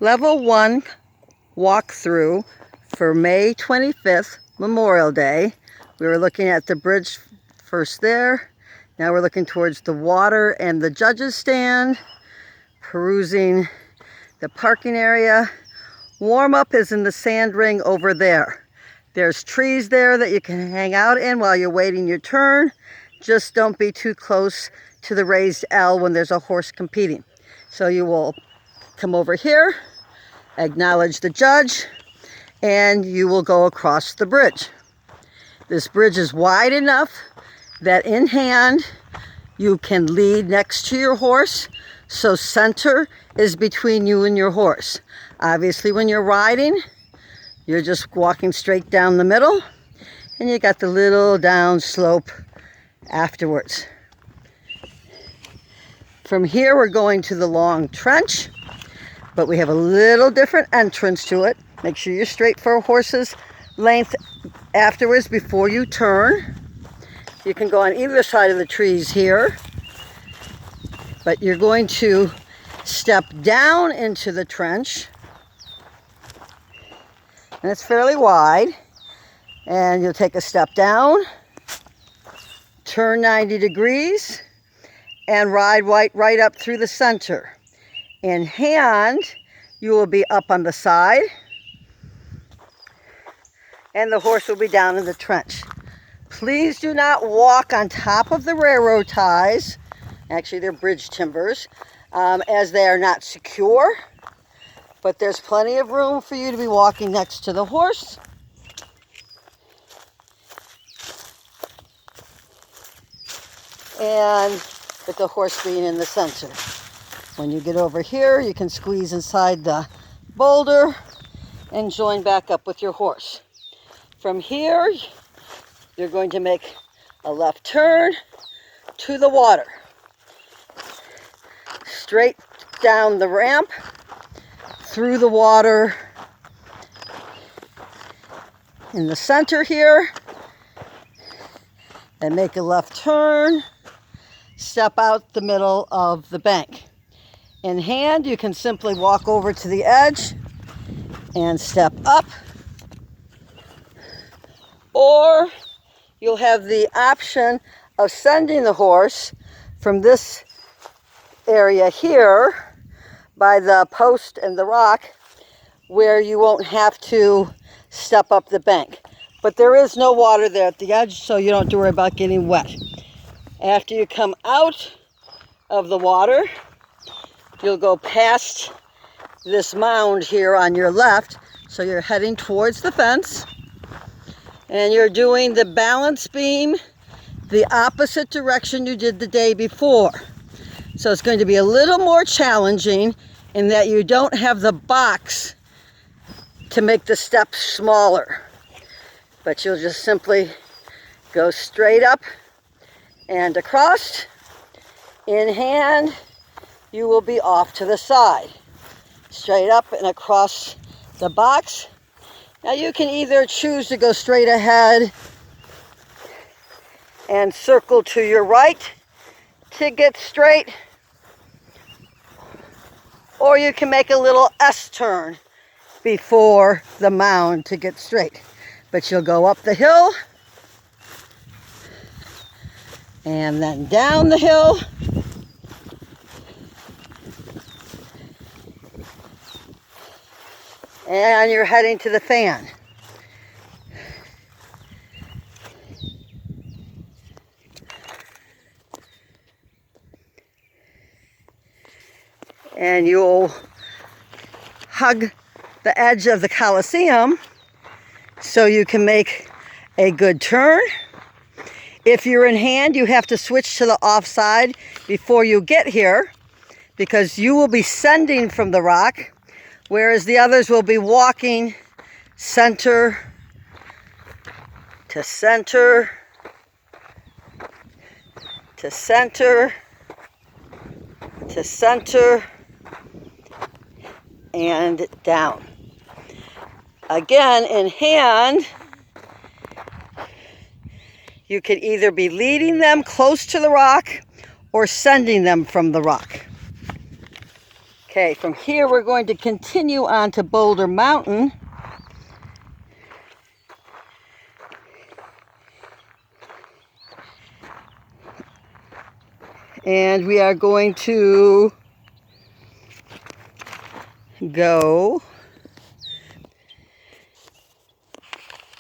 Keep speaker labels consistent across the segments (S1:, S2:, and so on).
S1: Level 1 walkthrough for May 25th, Memorial Day. We were looking at the bridge first there. Now we're looking towards the water and the judges stand, perusing the parking area. Warm-up is in the sand ring over there. There's trees there that you can hang out in while you're waiting your turn. Just don't be too close to the raised L when there's a horse competing. So you will come over here, acknowledge the judge, and you will go across the bridge. This bridge is wide enough that in hand you can lead next to your horse, so center is between you and your horse. Obviously when you're riding, you're just walking straight down the middle, and you got the little down slope afterwards. From here we're going to the long trench, but we have a little different entrance to it. Make sure you're straight for a horse's length afterwards before you turn. You can go on either side of the trees here, but you're going to step down into the trench, and it's fairly wide, and you'll take a step down, turn 90 degrees, and ride right up through the center. In hand, you will be up on the side, and the horse will be down in the trench. Please do not walk on top of the railroad ties. Actually, they're bridge timbers, as they are not secure, but there's plenty of room for you to be walking next to the horse. And with the horse being in the center. When you get over here, you can squeeze inside the boulder and join back up with your horse. From here, you're going to make a left turn to the water. Straight down the ramp, through the water in the center here, and make a left turn, step out the middle of the bank. In hand, you can simply walk over to the edge and step up, or you'll have the option of sending the horse from this area here by the post and the rock, where you won't have to step up the bank. But there is no water there at the edge, so you don't have to worry about getting wet. After you come out of the water, you'll go past this mound here on your left, so you're heading towards the fence, and you're doing the balance beam the opposite direction you did the day before. So it's going to be a little more challenging in that you don't have the box to make the steps smaller, but you'll just simply go straight up and across. In hand, you will be off to the side, straight up and across the box. Now you can either choose to go straight ahead and circle to your right to get straight, or you can make a little S turn before the mound to get straight. But you'll go up the hill and then down the hill, and you're heading to the fan. And you'll hug the edge of the Coliseum so you can make a good turn. If you're in hand, you have to switch to the offside before you get here, because you will be sending from the rock, whereas the others will be walking center to center to center to center and down. Again, in hand, you could either be leading them close to the rock or sending them from the rock. Okay, from here we're going to continue on to Boulder Mountain. And we are going to go.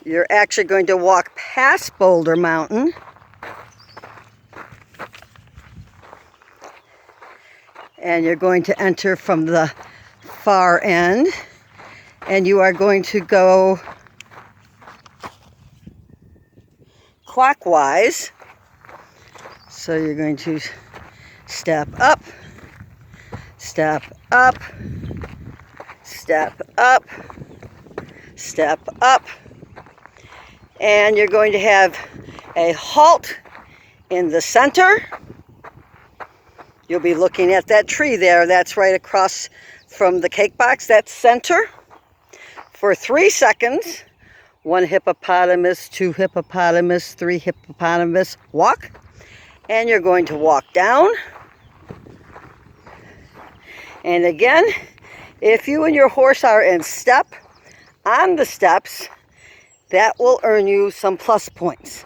S1: You're actually going to walk past Boulder Mountain. And you're going to enter from the far end. And you are going to go clockwise. So you're going to step up, step up, step up, step up. And you're going to have a halt in the center. You'll be looking at that tree there. That's right across from the cake box. That's center. For 3 seconds, 1 hippopotamus, 2 hippopotamus, 3 hippopotamus, walk. And you're going to walk down. And again, if you and your horse are in step on the steps, that will earn you some plus points.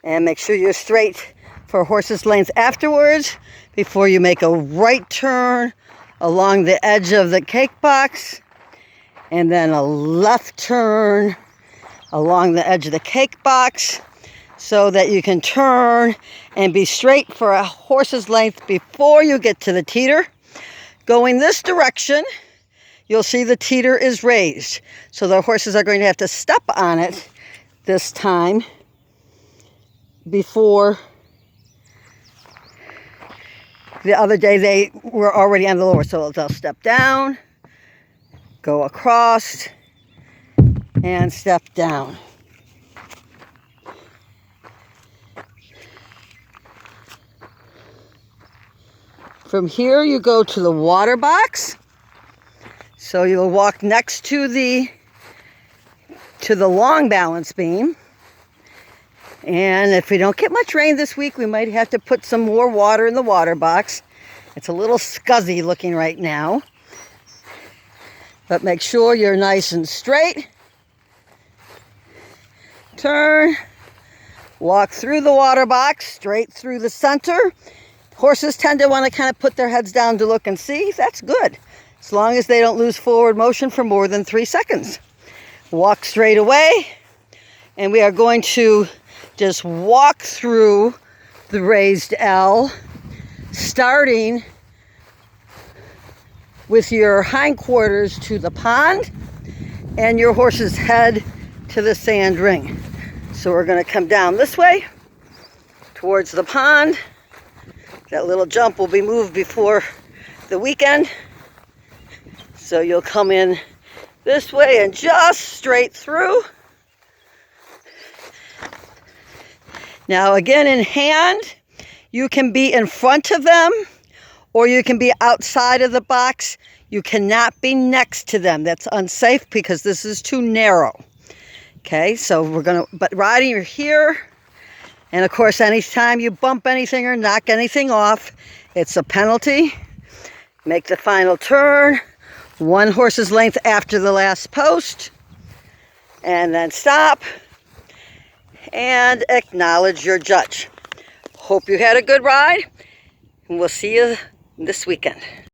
S1: And make sure you're straight for a horse's length afterwards before you make a right turn along the edge of the cake box, and then a left turn along the edge of the cake box so that you can turn and be straight for a horse's length before you get to the teeter. Going this direction, you'll see the teeter is raised. So the horses are going to have to step on it this time before. The other day they were already on the lower, so they'll step down, go across, and step down. From here you go to the water box. So you'll walk next to the long balance beam. And if we don't get much rain this week, we might have to put some more water in the water box. It's a little scuzzy looking right now. But make sure you're nice and straight. Turn. Walk through the water box, straight through the center. Horses tend to want to kind of put their heads down to look and see. That's good, as long as they don't lose forward motion for more than 3 seconds. Walk straight away. And we are going to just walk through the raised L, starting with your hindquarters to the pond and your horse's head to the sand ring. So we're going to come down this way towards the pond. That little jump will be moved before the weekend. So you'll come in this way and just straight through. Now again, in hand, you can be in front of them or you can be outside of the box. You cannot be next to them. That's unsafe because this is too narrow. Okay, so but riding, you're here. And of course, anytime you bump anything or knock anything off, it's a penalty. Make the final turn, 1 horse's length after the last post, and then stop. And acknowledge your judge. Hope you had a good ride, and we'll see you this weekend.